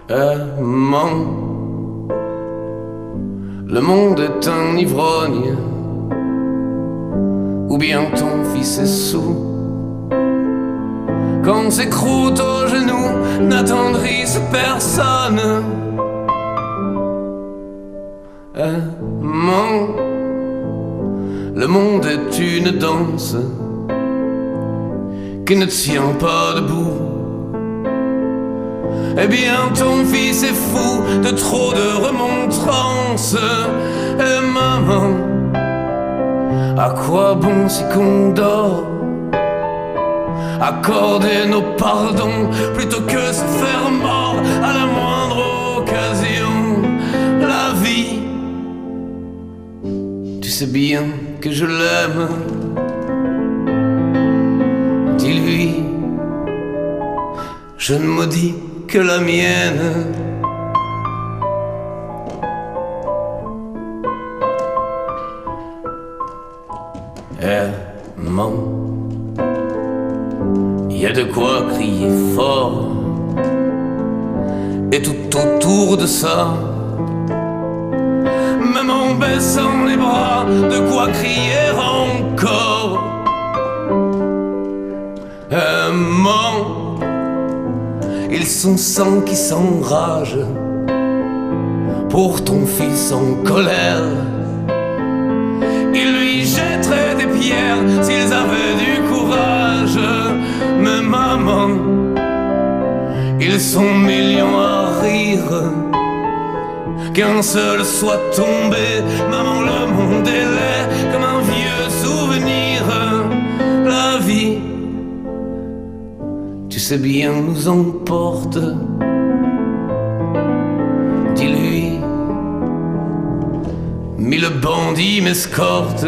Aimant, le monde est un ivrogne, ou bien ton fils est sourd. Quand ses croûtes aux genoux n'attendrissent personne. Aimant, le monde est une danse qui ne tient pas debout. Eh bien ton fils est fou de trop de remontrances. Et maman, à quoi bon si qu'on dort? Accorder nos pardons plutôt que se faire mort à la moindre occasion. La vie, tu sais bien que je l'aime. Dis-lui, je ne maudis que la mienne. Aimant, il y a de quoi crier fort. Et tout autour de ça, même en baissant les bras, de quoi crier encore. Aimant, ils sont sang qui s'enrage pour ton fils en colère. Ils lui jetteraient des pierres s'ils avaient du courage. Mais maman, ils sont millions à rire. Qu'un seul soit tombé, maman, le monde est laid comme un vieux souvenir. La vie, tu sais bien, nous emporte. Dis-lui, mille bandits m'escortent.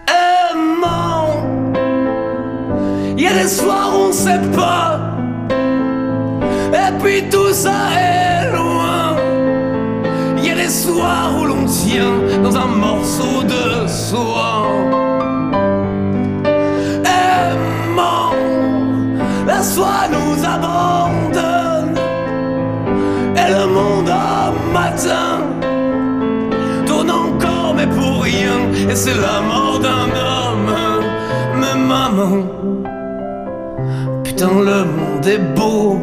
Aimant, il y a des soirs où on sait pas. Et puis tout ça est loin. Il y a des soirs où l'on tient dans un morceau de soie. Aimant, la soie nous abandonne. Et le monde à matin tourne encore mais pour rien. Et c'est la mort d'un homme. Mais maman, putain le monde est beau.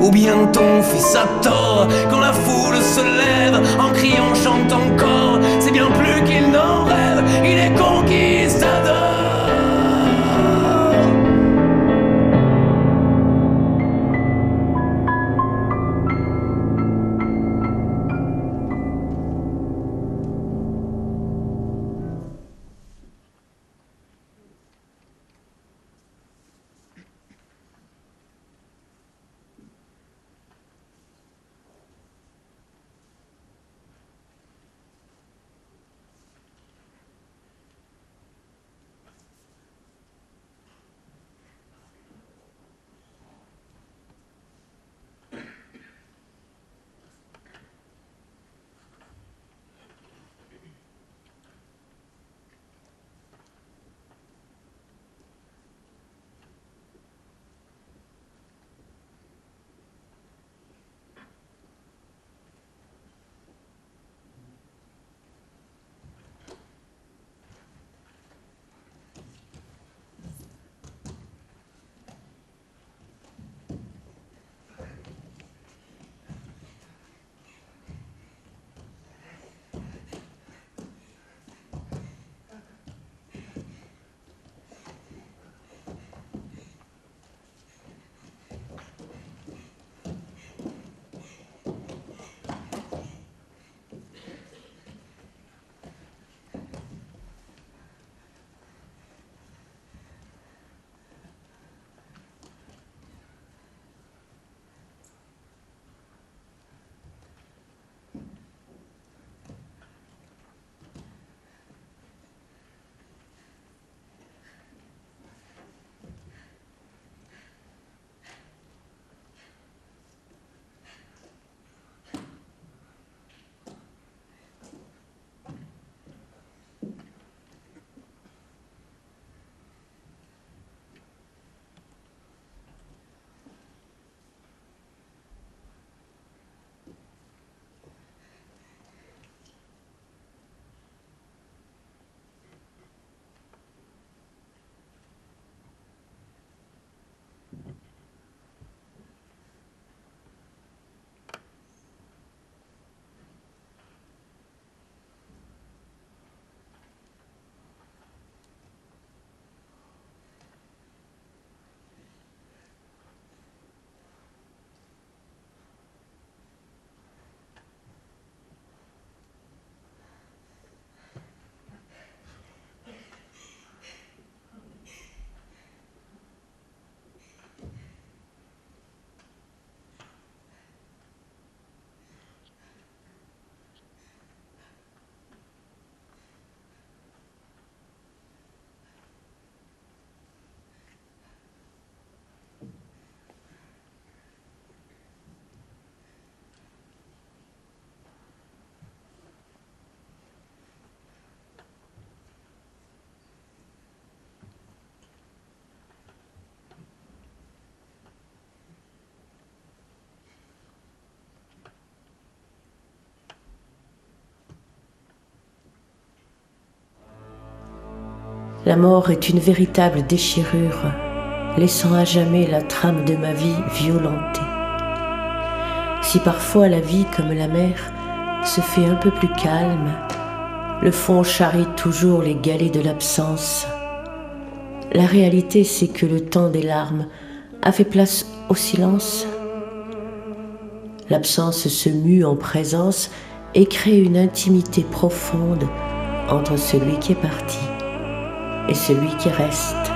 Ou bien ton fils a tort. Quand la foule se lève en criant chante encore. C'est bien plus qu'il n'en rêve. Il est conquistador. La mort est une véritable déchirure, laissant à jamais la trame de ma vie violentée. Si parfois la vie, comme la mer, se fait un peu plus calme, le fond charrie toujours les galets de l'absence. La réalité, c'est que le temps des larmes a fait place au silence. L'absence se mue en présence et crée une intimité profonde entre celui qui est parti et celui qui reste.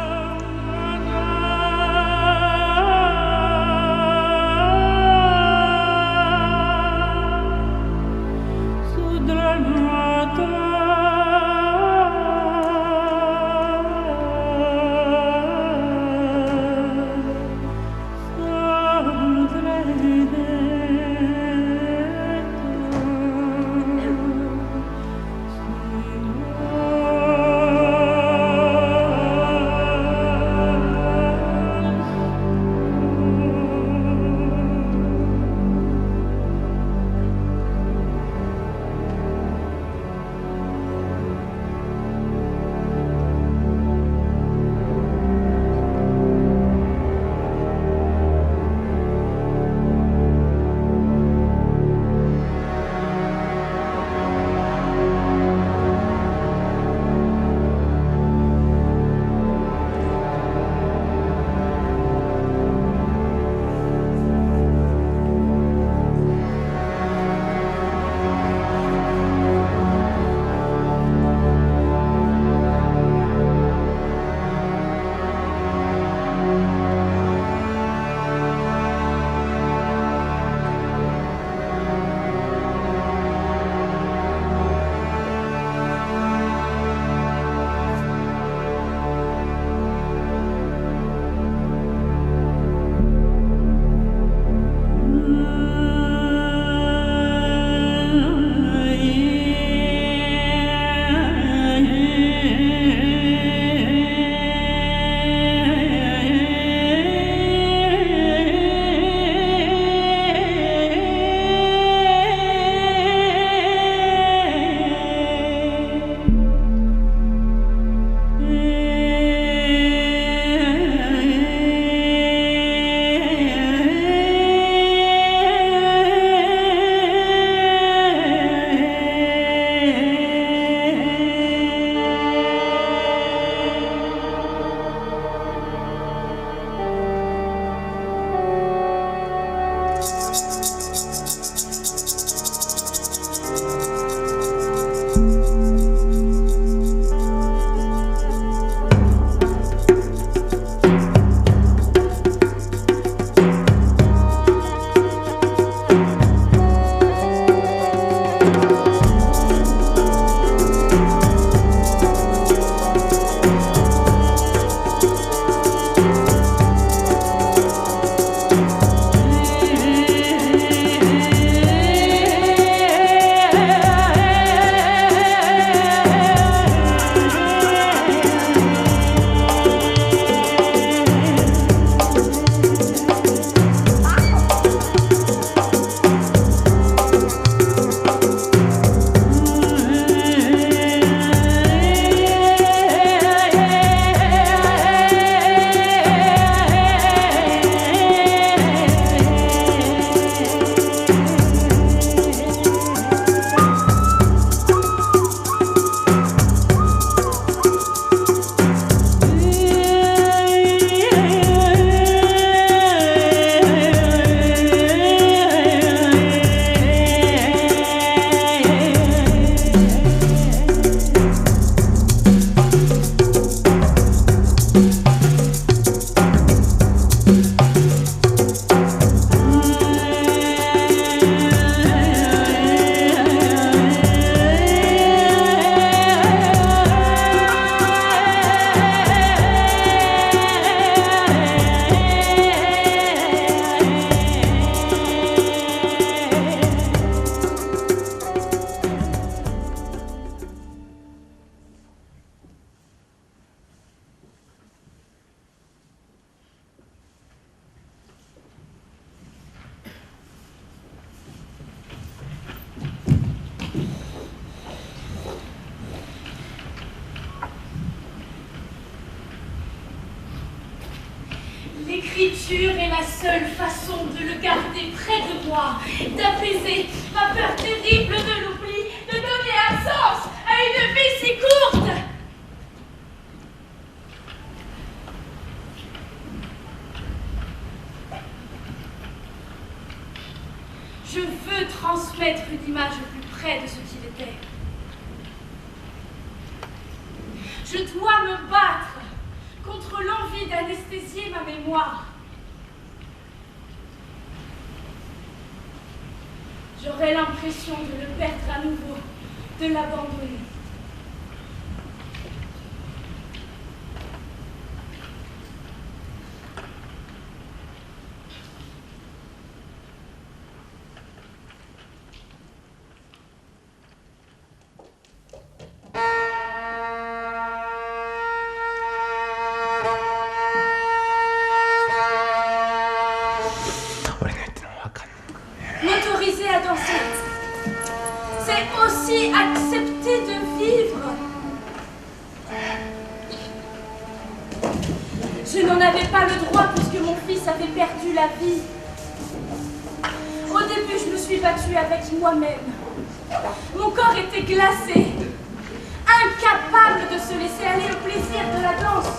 L'écriture est la seule façon de le garder près de moi, d'apaiser ma peur terrible de l'oubli, de donner un sens à une vie si courte. Je veux transmettre une image au plus près de ce qu'il était. Je dois me battre contre l'envie d'anesthésier ma mémoire. J'aurais l'impression de le perdre à nouveau, de l'abandonner. M'autoriser à danser, c'est aussi accepter de vivre. Je n'en avais pas le droit puisque mon fils avait perdu la vie. Au début, je me suis battue avec moi-même. Mon corps était glacé, incapable de se laisser aller au plaisir de la danse.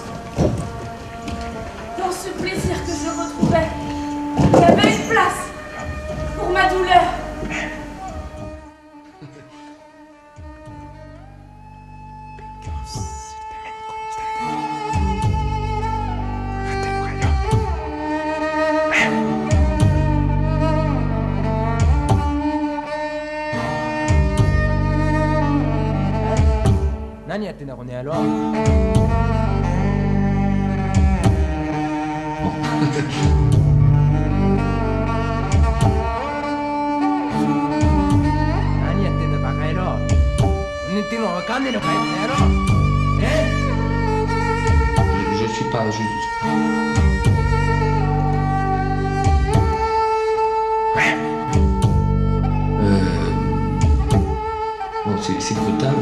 Dans ce plaisir que je retrouvais, il y avait une place pour ma douleur. Nani ya tena kone alo? Nani ya tena bakairo? Nintendo wakande no kairo? Je suis pas juste. Bon, c'est brutal.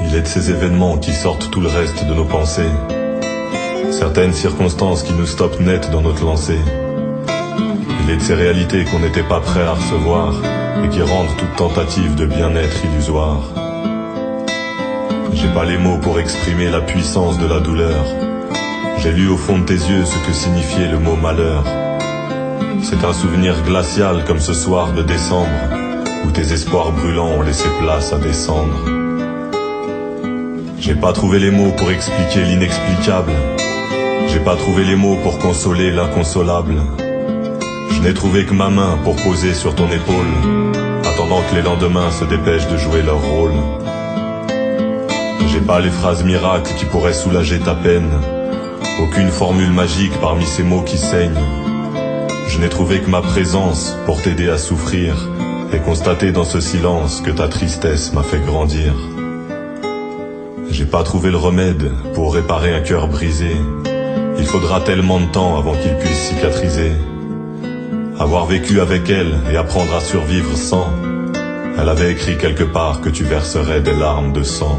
Il est de ces événements qui sortent tout le reste de nos pensées. Certaines circonstances qui nous stoppent net dans notre lancée. Il est de ces réalités qu'on n'était pas prêt à recevoir et qui rendent toute tentative de bien-être illusoire. J'ai pas les mots pour exprimer la puissance de la douleur. J'ai lu au fond de tes yeux ce que signifiait le mot malheur. C'est un souvenir glacial comme ce soir de décembre, où tes espoirs brûlants ont laissé place à des cendres. J'ai pas trouvé les mots pour expliquer l'inexplicable. J'ai pas trouvé les mots pour consoler l'inconsolable. Je n'ai trouvé que ma main pour poser sur ton épaule, attendant que les lendemains se dépêchent de jouer leur rôle. J'ai pas les phrases miracles qui pourraient soulager ta peine, aucune formule magique parmi ces mots qui saignent. Je n'ai trouvé que ma présence pour t'aider à souffrir et constater dans ce silence que ta tristesse m'a fait grandir. J'ai pas trouvé le remède pour réparer un cœur brisé. Il faudra tellement de temps avant qu'il puisse cicatriser. Avoir vécu avec elle et apprendre à survivre sans. Elle avait écrit quelque part que tu verserais des larmes de sang.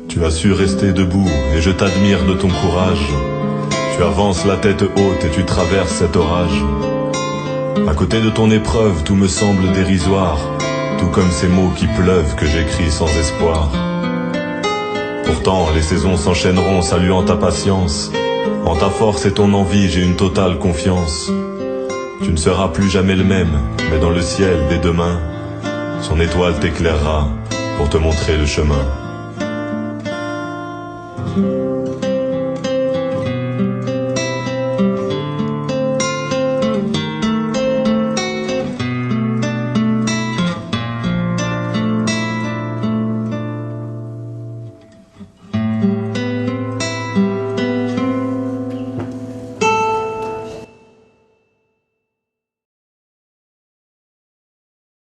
Tu as su rester debout et je t'admire de ton courage. Tu avances la tête haute et tu traverses cet orage. À côté de ton épreuve, tout me semble dérisoire, tout comme ces mots qui pleuvent que j'écris sans espoir. Pourtant, les saisons s'enchaîneront saluant ta patience. En ta force et ton envie, j'ai une totale confiance. Tu ne seras plus jamais le même, mais dans le ciel, dès demain, son étoile t'éclairera pour te montrer le chemin.